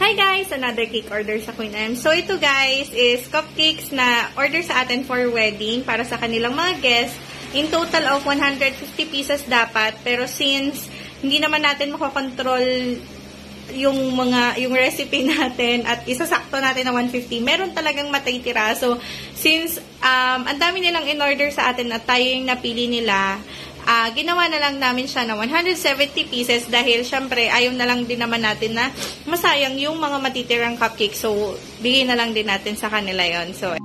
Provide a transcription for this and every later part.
Hi guys! Another cake order sa Queen M. So ito guys is cupcakes na order sa atin for wedding para sa kanilang mga guests. In total of 150 pieces dapat. Pero since hindi naman natin makakontrol yung recipe natin at isasakto natin na 150, meron talagang matitira. So since ang dami nilang in-order sa atin at tayo yung napili nila, ginawa na lang namin siya na 170 pieces dahil syempre ayaw na lang din naman natin na masayang yung mga matitirang cupcake. So, bigay na lang din natin sa kanila yon. So,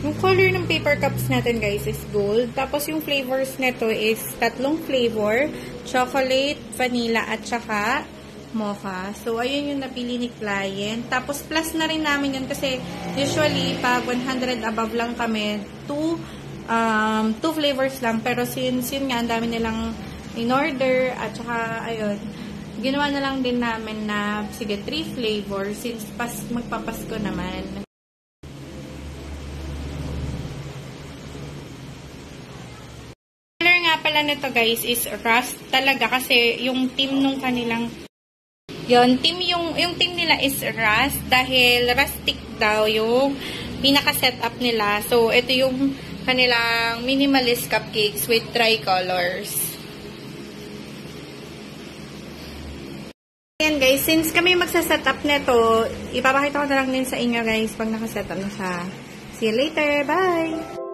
yung color ng paper cups natin guys is gold. Tapos yung flavors nito is tatlong flavor. Chocolate, vanilla, at saka mocha. So, ayun yung napili ni client. Tapos, plus na rin namin yun kasi usually, pag 100 above lang kami, two flavors lang. Pero since yun nga, ang dami nilang in-order at saka, ayun, ginawa na lang din namin na, sige, 3 flavors since magpapasko naman. Pala nito guys is rust talaga kasi yung team nung kanilang yung team nila is rust dahil rustic daw yung pinaka-setup nila. So ito yung kanilang minimalist cupcakes with tricolors. Ayan guys, since kami magsa-setup nito, ipapakita ko na lang din sa inyo guys pag naka-setup na siya. See you later, bye!